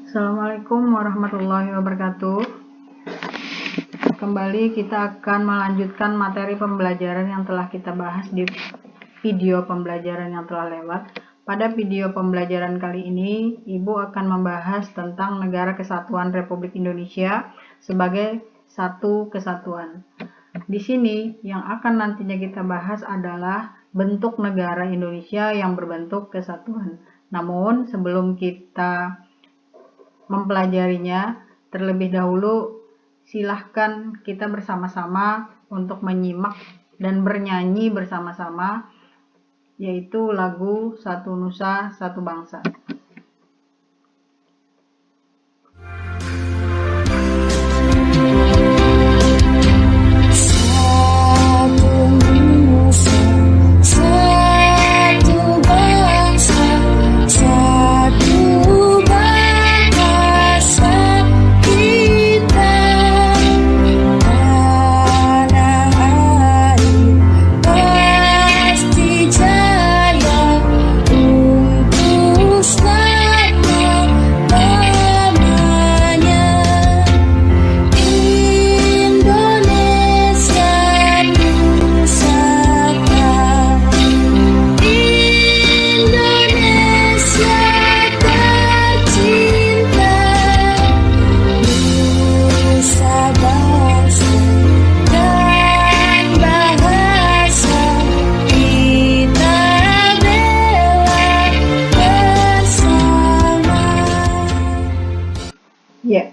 Assalamualaikum warahmatullahi wabarakatuh. Kembali kita akan melanjutkan materi pembelajaran yang telah kita bahas di video pembelajaran yang telah lewat. Pada video pembelajaran kali ini, Ibu akan membahas tentang Negara Kesatuan Republik Indonesia sebagai satu kesatuan. Di sini yang akan nantinya kita bahas adalah bentuk negara Indonesia yang berbentuk kesatuan. Namun sebelum kita mempelajarinya, terlebih dahulu silahkan kita bersama-sama untuk menyimak dan bernyanyi bersama-sama, yaitu lagu Satu Nusa Satu Bangsa. Ya,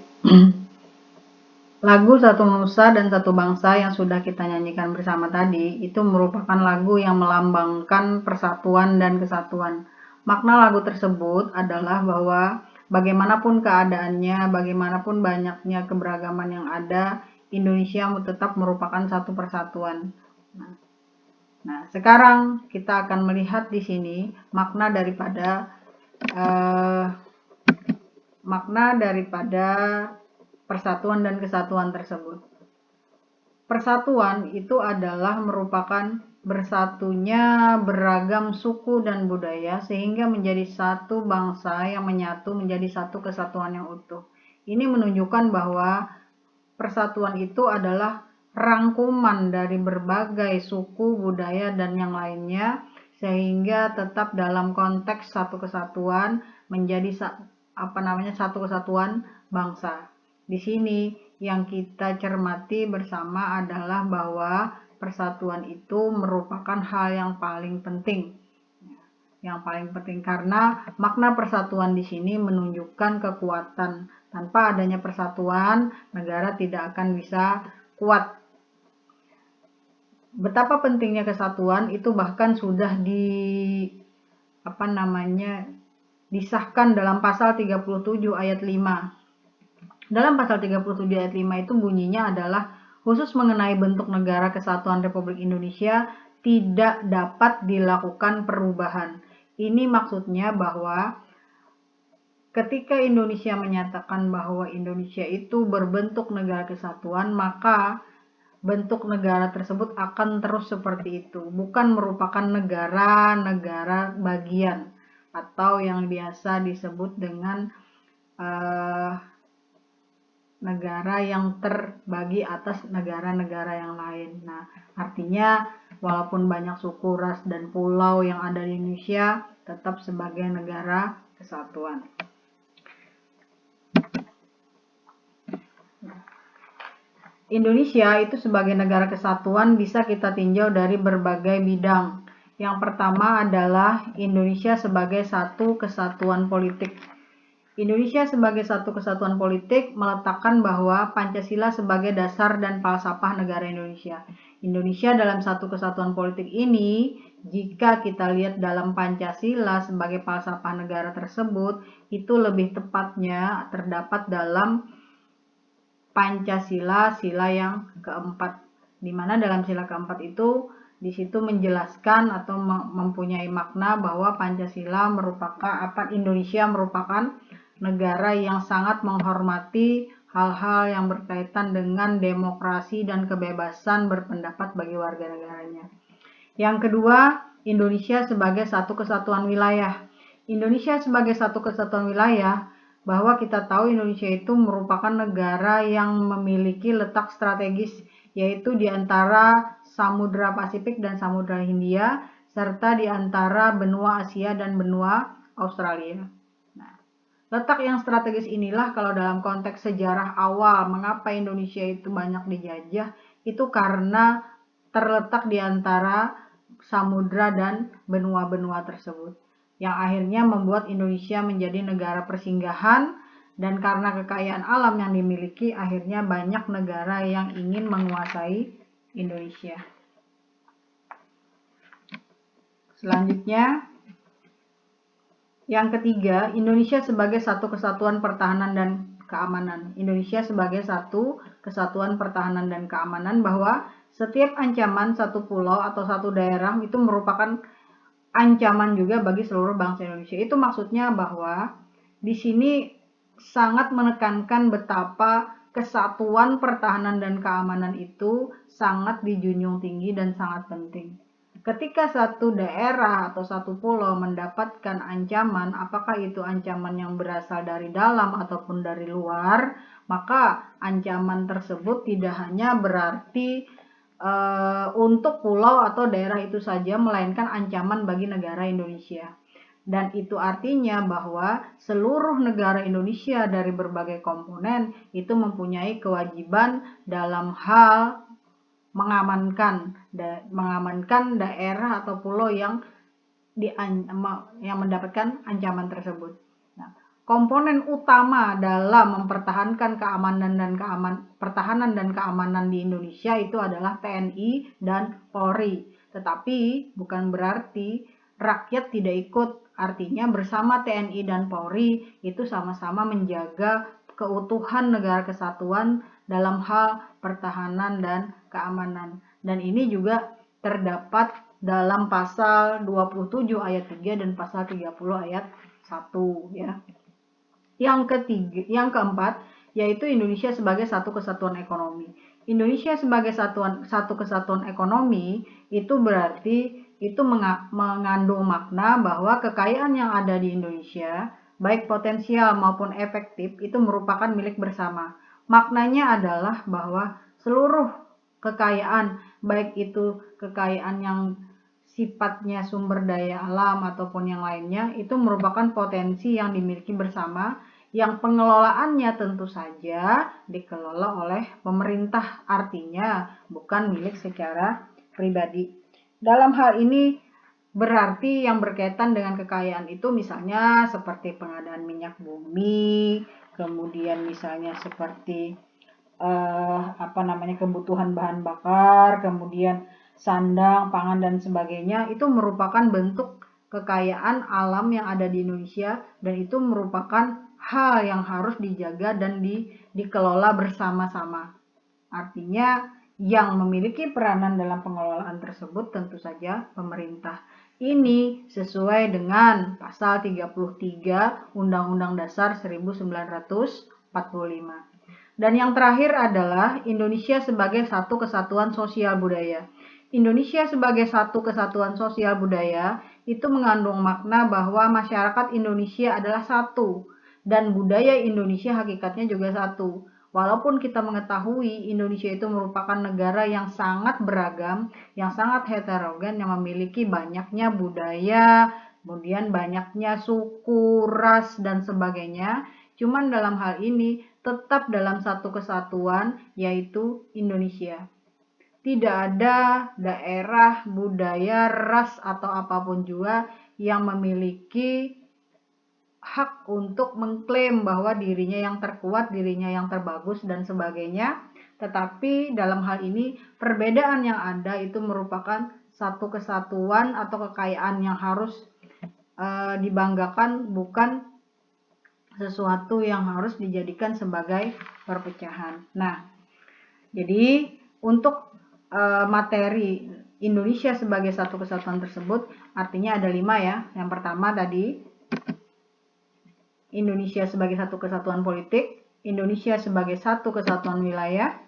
lagu Satu Nusa dan Satu Bangsa yang sudah kita nyanyikan bersama tadi itu merupakan lagu yang melambangkan persatuan dan kesatuan. Makna lagu tersebut adalah bahwa bagaimanapun keadaannya, bagaimanapun banyaknya keberagaman yang ada, Indonesia tetap merupakan satu persatuan. Nah, sekarang kita akan melihat di sini makna daripada persatuan dan kesatuan tersebut. Persatuan itu adalah merupakan bersatunya beragam suku dan budaya sehingga menjadi satu bangsa yang menyatu menjadi satu kesatuan yang utuh. Ini menunjukkan bahwa persatuan itu adalah rangkuman dari berbagai suku, budaya, dan yang lainnya sehingga tetap dalam konteks satu kesatuan menjadi satu kesatuan bangsa. Di sini yang kita cermati bersama adalah bahwa persatuan itu merupakan hal yang paling penting. Yang paling penting karena makna persatuan di sini menunjukkan kekuatan. Tanpa adanya persatuan, negara tidak akan bisa kuat. Betapa pentingnya kesatuan itu bahkan sudah disahkan dalam pasal 37 ayat 5. Dalam pasal 37 ayat 5 itu bunyinya adalah khusus mengenai bentuk negara kesatuan Republik Indonesia tidak dapat dilakukan perubahan. Ini maksudnya bahwa ketika Indonesia menyatakan bahwa Indonesia itu berbentuk negara kesatuan, maka bentuk negara tersebut akan terus seperti itu, bukan merupakan negara-negara bagian atau yang biasa disebut dengan negara yang terbagi atas negara-negara yang lain. Nah, artinya walaupun banyak suku, ras, dan pulau yang ada di Indonesia, tetap sebagai negara kesatuan. Indonesia itu sebagai negara kesatuan bisa kita tinjau dari berbagai bidang. Yang pertama adalah Indonesia sebagai satu kesatuan politik. Indonesia sebagai satu kesatuan politik meletakkan bahwa Pancasila sebagai dasar dan falsafah negara Indonesia. Indonesia dalam satu kesatuan politik ini, jika kita lihat dalam Pancasila sebagai falsafah negara tersebut, itu lebih tepatnya terdapat dalam Pancasila sila yang keempat, di mana dalam sila keempat itu di situ menjelaskan atau mempunyai makna bahwa Pancasila Indonesia merupakan negara yang sangat menghormati hal-hal yang berkaitan dengan demokrasi dan kebebasan berpendapat bagi warga negaranya. Yang kedua, Indonesia sebagai satu kesatuan wilayah. Indonesia sebagai satu kesatuan wilayah bahwa kita tahu Indonesia itu merupakan negara yang memiliki letak strategis, yaitu di antara Samudra Pasifik dan Samudra Hindia, serta di antara benua Asia dan benua Australia. Nah, letak yang strategis inilah kalau dalam konteks sejarah awal mengapa Indonesia itu banyak dijajah, itu karena terletak di antara samudra dan benua-benua tersebut, yang akhirnya membuat Indonesia menjadi negara persinggahan, dan karena kekayaan alam yang dimiliki, akhirnya banyak negara yang ingin menguasai Indonesia. Selanjutnya, yang ketiga, Indonesia sebagai satu kesatuan pertahanan dan keamanan. Indonesia sebagai satu kesatuan pertahanan dan keamanan, bahwa setiap ancaman satu pulau atau satu daerah itu merupakan ancaman juga bagi seluruh bangsa Indonesia. Itu maksudnya bahwa di sini sangat menekankan betapa kesatuan pertahanan dan keamanan itu sangat dijunjung tinggi dan sangat penting. Ketika satu daerah atau satu pulau mendapatkan ancaman, apakah itu ancaman yang berasal dari dalam ataupun dari luar, maka ancaman tersebut tidak hanya berarti untuk pulau atau daerah itu saja, melainkan ancaman bagi negara Indonesia. Dan itu artinya bahwa seluruh negara Indonesia dari berbagai komponen itu mempunyai kewajiban dalam hal mengamankan daerah atau pulau yang mendapatkan ancaman tersebut. Nah, komponen utama dalam mempertahankan pertahanan dan keamanan di Indonesia itu adalah TNI dan Polri. Tetapi bukan berarti rakyat tidak ikut. Artinya bersama TNI dan Polri itu sama-sama menjaga keutuhan negara kesatuan dalam hal pertahanan dan keamanan. Dan ini juga terdapat dalam pasal 27 ayat 3 dan pasal 30 ayat 1 ya. Yang keempat, yaitu Indonesia sebagai satu kesatuan ekonomi. Indonesia sebagai satu kesatuan ekonomi itu berarti itu mengandung makna bahwa kekayaan yang ada di Indonesia, baik potensial maupun efektif, itu merupakan milik bersama. Maknanya adalah bahwa seluruh kekayaan, baik itu kekayaan yang sifatnya sumber daya alam ataupun yang lainnya, itu merupakan potensi yang dimiliki bersama, yang pengelolaannya tentu saja dikelola oleh pemerintah, artinya bukan milik secara pribadi. Dalam hal ini berarti yang berkaitan dengan kekayaan itu misalnya seperti pengadaan minyak bumi, kemudian misalnya seperti kebutuhan bahan bakar, kemudian sandang, pangan dan sebagainya, itu merupakan bentuk kekayaan alam yang ada di Indonesia, dan itu merupakan hal yang harus dijaga dan dikelola bersama-sama. Artinya yang memiliki peranan dalam pengelolaan tersebut tentu saja pemerintah. Ini sesuai dengan pasal 33 Undang-Undang Dasar 1945. Dan yang terakhir adalah Indonesia sebagai satu kesatuan sosial budaya. Indonesia sebagai satu kesatuan sosial budaya itu mengandung makna bahwa masyarakat Indonesia adalah satu, dan budaya Indonesia hakikatnya juga satu. Walaupun kita mengetahui Indonesia itu merupakan negara yang sangat beragam, yang sangat heterogen, yang memiliki banyaknya budaya, kemudian banyaknya suku, ras, dan sebagainya. Cuman dalam hal ini tetap dalam satu kesatuan, yaitu Indonesia. Tidak ada daerah, budaya, ras, atau apapun juga yang memiliki hak untuk mengklaim bahwa dirinya yang terkuat, dirinya yang terbagus, dan sebagainya. Tetapi dalam hal ini perbedaan yang ada itu merupakan satu kesatuan atau kekayaan yang harus dibanggakan, bukan sesuatu yang harus dijadikan sebagai perpecahan. Nah, jadi untuk materi Indonesia sebagai satu kesatuan tersebut artinya ada 5 ya. Yang pertama tadi Indonesia sebagai satu kesatuan politik, Indonesia sebagai satu kesatuan wilayah,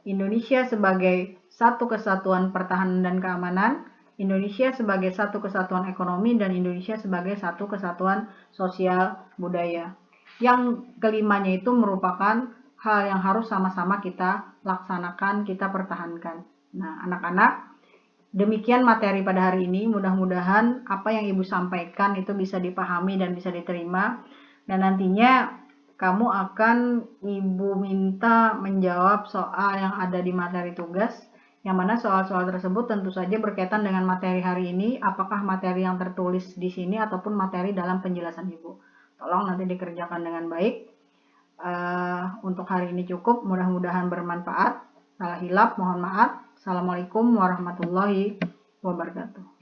Indonesia sebagai satu kesatuan pertahanan dan keamanan, Indonesia sebagai satu kesatuan ekonomi, dan Indonesia sebagai satu kesatuan sosial budaya. Yang kelimanya itu merupakan hal yang harus sama-sama kita laksanakan, kita pertahankan. Nah, anak-anak, demikian materi pada hari ini. Mudah-mudahan apa yang Ibu sampaikan itu bisa dipahami dan bisa diterima. Dan nantinya kamu akan Ibu minta menjawab soal yang ada di materi tugas. Yang mana soal-soal tersebut tentu saja berkaitan dengan materi hari ini. Apakah materi yang tertulis di sini ataupun materi dalam penjelasan Ibu. Tolong nanti dikerjakan dengan baik. Untuk hari ini cukup. Mudah-mudahan bermanfaat. Salah hilap, mohon maaf. Assalamualaikum warahmatullahi wabarakatuh.